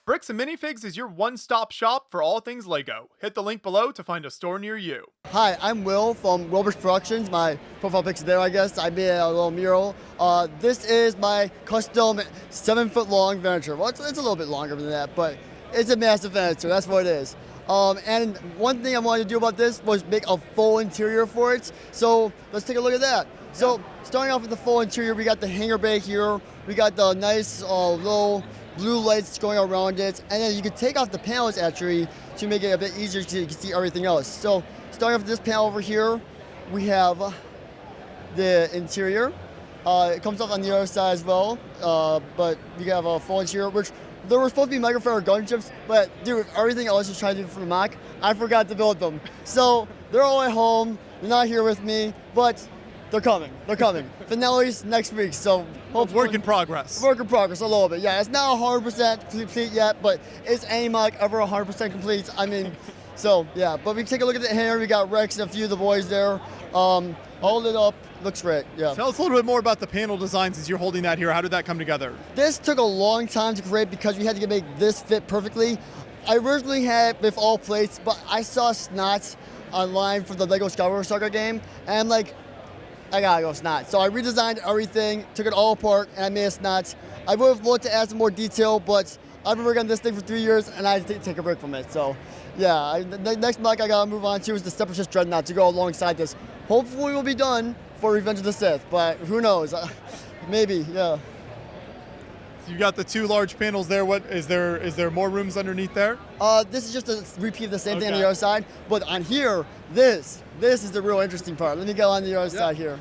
Bricks and Minifigs is your one-stop shop for all things LEGO. Hit the link below to find a store near you. Hi, I'm Will from Wilbur's Productions. My profile picture there, I guess. I made a little mural. This is my custom 7-foot-long Venator. Well, it's a little bit longer than that, but it's a massive Venator. That's what it is. And one thing I wanted to do about this was make a full interior for it. So let's take a look at that. So starting off with the full interior, we got the hangar bay here. We got the nice little blue lights going around it, and then you can take off the panels actually to make it a bit easier so you can see everything else. So starting off with this panel over here, we have the interior. It comes off on the other side as well, but we have a full interior, which there were supposed to be microfiber gunships, but dude, everything else was trying to do for the mock, I forgot to build them. So they're all at home, they're not here with me, but they're coming. They're coming. Finale's next week, so hopefully. Work in progress. Work in progress a little bit. Yeah, it's not 100% complete yet, but is any mock ever 100% complete? I mean, so yeah. But we take a look at the hangar. We got Rex and a few of the boys there. Hold it up. Looks great. Yeah. Tell us a little bit more about the panel designs as you're holding that here. How did that come together? This took a long time to create because we had to make this fit perfectly. I originally had it with all plates, but I saw SNOT online for the LEGO Star Wars game, and I'm like, I gotta go SNOT. So I redesigned everything, took it all apart, and I made a SNOT. I would have loved to add some more detail, but I've been working on this thing for 3 years, and I take a break from it. So, yeah, the next block I gotta move on to is the Separatist Dreadnought to go alongside this. Hopefully we'll be done for Revenge of the Sith, but who knows? Maybe, yeah. So you got the two large panels there. What is there more rooms underneath there? This is just a repeat of the same thing on the other side, but on here, this is the real interesting part. Let me go on the other side here.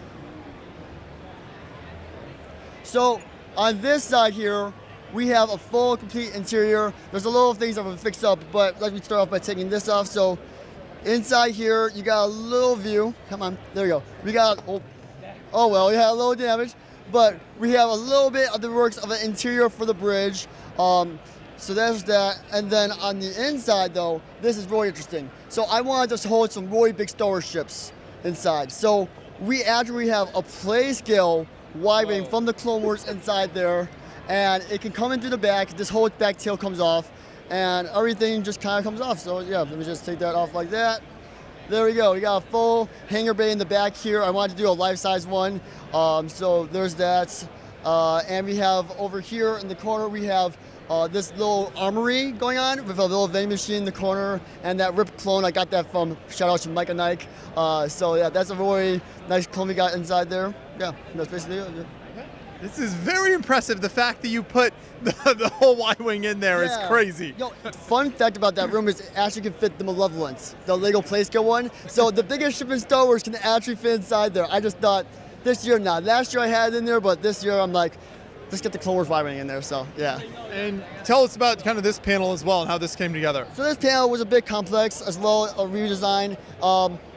So on this side here, we have a full, complete interior. There's a little things that will fix up, but let me start off by taking this off. So inside here, you got a little view. Come on, there we go. We got, oh well, we had a little damage, but we have a little bit of the works of an interior for the bridge. So there's that, and then on the inside though, this is really interesting. So I wanted to hold some really big Star Wars ships inside. So we actually have a play scale Y-wing from the Clone Wars inside there, and it can come in through the back. This whole back tail comes off, and everything just kind of comes off. So yeah, let me just take that off like that. There we go. We got a full hangar bay in the back here. I wanted to do a life-size one, so there's that. And we have over here in the corner, we have this little armory going on with a little vending machine in the corner, and that ripped clone, I got that from, shout out to Mike and Nike. So yeah, that's a really nice clone we got inside there. Yeah, that's basically it. Yeah. This is very impressive. The fact that you put the whole Y-wing in there is crazy. Yo, fun fact about that room is it actually can fit the Malevolence, the LEGO Playscale one. So the biggest ship in Star Wars can actually fit inside there. I just thought, this year not. Last year I had it in there, but this year I'm like, let's get the Clone Wars Y-wing in there, so yeah. And tell us about kind of this panel as well and how this came together. So this panel was a bit complex as well, a redesign.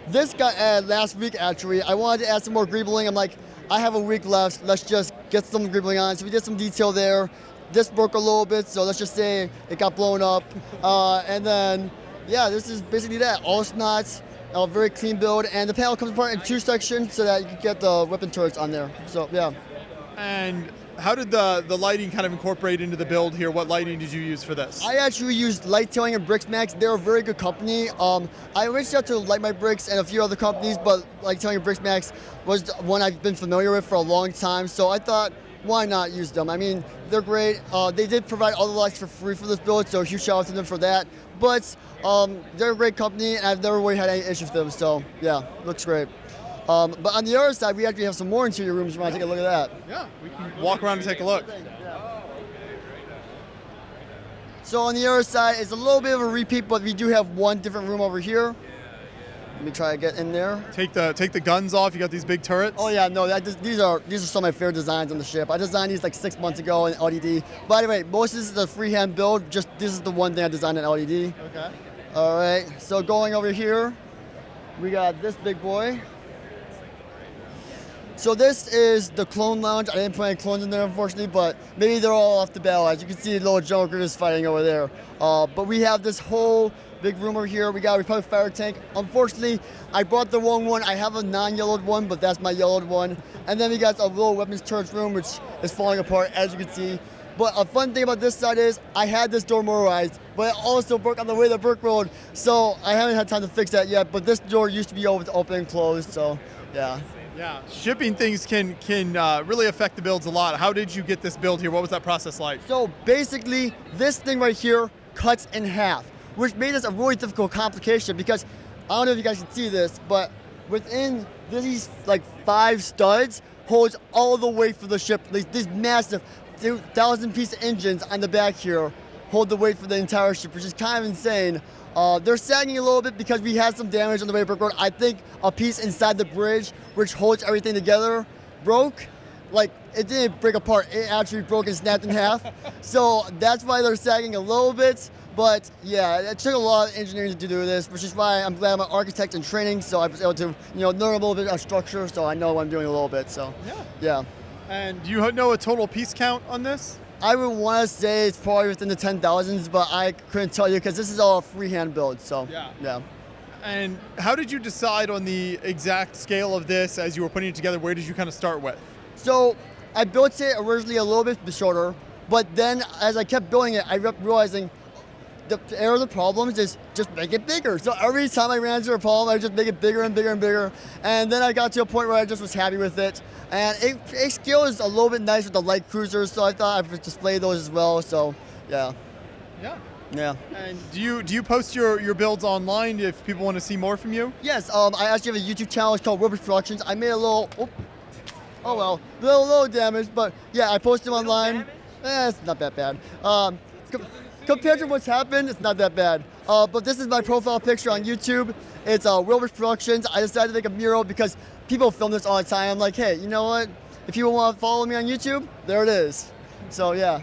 This got added last week actually. I wanted to add some more greebling. I'm like, I have a week left, let's just get some greebling on. So we did some detail there. This broke a little bit, so let's just say it got blown up. And then, yeah, this is basically that. All SNOTs, a very clean build, and the panel comes apart in 2 sections so that you can get the weapon turrets on there. So yeah. And how did the lighting kind of incorporate into the build here? What lighting did you use for this? I actually used Lighttailing and BricksMax. They're a very good company. I reached out to Light My Bricks and a few other companies, but Lighttailing and BricksMax was one I've been familiar with for a long time. So I thought, why not use them? I mean, they're great. They did provide all the lights for free for this build, so huge shout out to them for that. But they're a great company, and I've never really had any issues with them. So yeah, looks great. But on the other side, we actually have some more interior rooms. You want to take a look at that? Yeah, we can walk around and take a look. So on the other side, it's a little bit of a repeat, but we do have one different room over here. Let me try to get in there. Take the guns off. You got these big turrets. Oh yeah, no, these are some of my favorite designs on the ship. I designed these like 6 months ago in LED. By the way, most of this is a freehand build. Just this is the one thing I designed in LED. Okay. All right. So going over here, we got this big boy. So this is the clone lounge. I didn't put any clones in there, unfortunately, but maybe they're all off the battle. As you can see, little Joker is fighting over there. But we have this whole big room over here. We got a Republic fire tank. Unfortunately, I brought the wrong one. I have a non-yellowed one, but that's my yellowed one. And then we got a little weapons turret room, which is falling apart, as you can see. But a fun thing about this side is I had this door motorized, but it also broke on the way to Brickworld, so I haven't had time to fix that yet. But this door used to be able to open and close, so yeah. Yeah, shipping things can really affect the builds a lot. How did you get this build here? What was that process like? So basically, this thing right here cuts in half, which made this a really difficult complication because I don't know if you guys can see this, but within these like 5 studs holds all the weight for the ship. These massive 1,000-piece engines on the back here hold the weight for the entire ship, which is kind of insane. They're sagging a little bit because we had some damage on the way to Brickworld. I think a piece inside the bridge, which holds everything together, broke. Like, it didn't break apart. It actually broke and snapped in half. So that's why they're sagging a little bit. But yeah, it took a lot of engineering to do this, which is why I'm glad I'm an architect in training. So I was able to, learn a little bit of structure. So I know what I'm doing a little bit. So yeah. And do you know a total piece count on this? I would want to say it's probably within the 10,000s, but I couldn't tell you because this is all a freehand build. So yeah. And how did you decide on the exact scale of this as you were putting it together? Where did you kind of start with? So I built it originally a little bit shorter, but then as I kept building it, I kept realizing the area of the problems is just make it bigger. So every time I ran into a problem, I just make it bigger and bigger and bigger. And then I got to a point where I just was happy with it. And it scales a little bit nice with the light cruisers, so I thought I would display those as well. So yeah. Yeah. And do you post your builds online if people want to see more from you? Yes. I actually have a YouTube channel. It's called Wilbur Productions. I made a little. Little damage, but yeah, I post them online. It's not that bad. Compared to what's happened, it's not that bad. But this is my profile picture on YouTube. It's Wilbur Productions. I decided to make a mural because people film this all the time. I'm like, hey, you know what? If you want to follow me on YouTube, there it is. So yeah.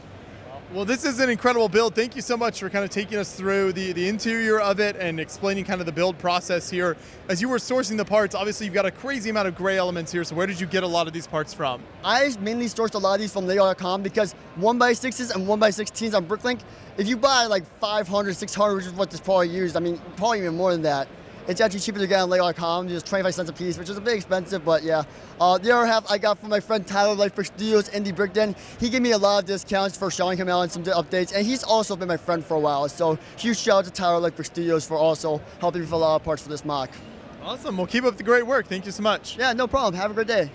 Well, this is an incredible build. Thank you so much for kind of taking us through the interior of it and explaining kind of the build process here. As you were sourcing the parts, obviously you've got a crazy amount of gray elements here, so where did you get a lot of these parts from? I mainly sourced a lot of these from LEGO.com because 1x6s and 1x16s on Bricklink, if you buy like 500, 600, which is what this probably used, I mean, probably even more than that, it's actually cheaper to get on LEGO.com, just 25 cents a piece, which is a bit expensive, but yeah. The other half I got from my friend Tyler, Lightbrick Studios, Indie Brick Den. He gave me a lot of discounts for showing him out on some updates, and he's also been my friend for a while, so huge shout out to Tyler, Lightbrick Studios for also helping me with a lot of parts for this mock. Awesome. Well, keep up the great work. Thank you so much. Yeah, no problem. Have a great day.